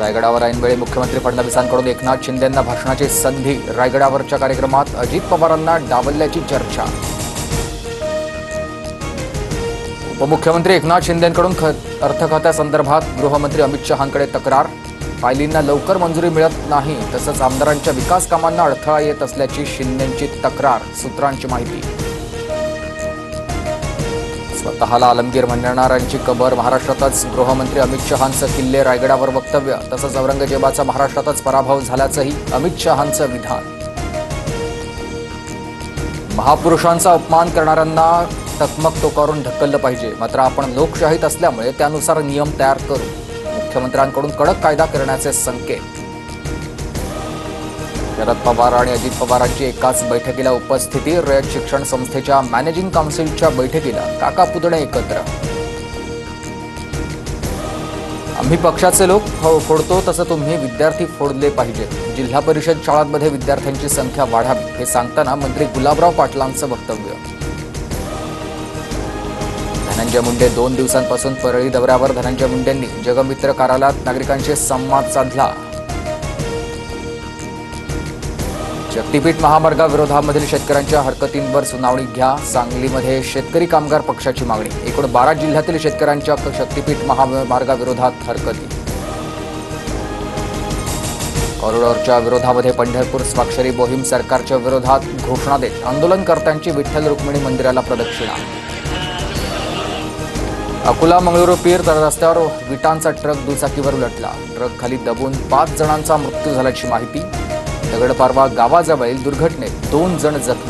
रायगडावर ऐनवेळी मुख्यमंत्री फडणवीसांकडून एकनाथ शिंदेंना भाषणाची संधी. रायगडावरच्या कार्यक्रमात अजित पवारांना डावलल्याची चर्चा. उपमुख्यमंत्री एकनाथ शिंदेंकडून अर्थखात्यासंदर्भात गृहमंत्री अमित शहांकडे तक्रार. फायलींना लवकर मंजुरी मिळत नाही, तसंच आमदारांच्या विकास कामांना अडथळा येत असल्याची शिंदेंची तक्रार. सूत्रांची माहिती. स्वतःला आलमगीर म्हणणाऱ्यांची कबर महाराष्ट्रातच. गृहमंत्री अमित शहांचं किल्ले रायगडावर वक्तव्य. तसंच औरंगजेबाचा महाराष्ट्रातच पराभव झाल्याचंही अमित शहांचं विधान. महापुरुषांचा अपमान करणाऱ्यांना टकमक टोकावरून ढकललं पाहिजे, मात्र आपण लोकशाहीत असल्यामुळे त्यानुसार नियम तयार करू. मुख्यमंत्र्यांकडून कडक कायदा करण्याचे संकेत. शरद पवार आणि अजित पवारांची एकाच बैठकीला उपस्थिती. रयत शिक्षण संस्थेच्या मॅनेजिंग काउन्सिलच्या बैठकीला काका पुतणे एकत्र. आम्ही पक्षाचे लोक फोडतो तसं तुम्ही विद्यार्थी फोडले पाहिजेत. जिल्हा परिषद शाळांमध्ये विद्यार्थ्यांची संख्या वाढावी, हे सांगताना मंत्री गुलाबराव पाटलांचं वक्तव्य. धनंजय मुंडे 2 दिवसांपासून परळी दौऱ्यावर. धनंजय मुंडेंनी जगमित्र कार्यालयात नागरिकांशी संवाद साधला. शक्तीपीठ महामार्गाविरोधामधील शेतकऱ्यांच्या हरकतींवर सुनावणी घ्या. सांगलीमध्ये शेतकरी कामगार पक्षाची मागणी. एकूण 12 जिल्ह्यातील शेतकऱ्यांच्या शक्तीपीठ महामार्गाविरोधात हरकती. कॉरिडॉरच्या विरोधामध्ये पंढरपूर स्वाक्षरी मोहीम. सरकारच्या विरोधात घोषणा देत आंदोलनकर्त्यांची विठ्ठल रुक्मिणी मंदिराला प्रदक्षिणा. अकोला मंगळुरू पीर तर रस्त्यावर विटांचा ट्रक दुचाकीवर उलटला. ट्रक खाली दबून 5 जणांचा मृत्यू झाल्याची माहिती. दगडपारवा गावाजवळील दुर्घटनेत 2 जण जखमी.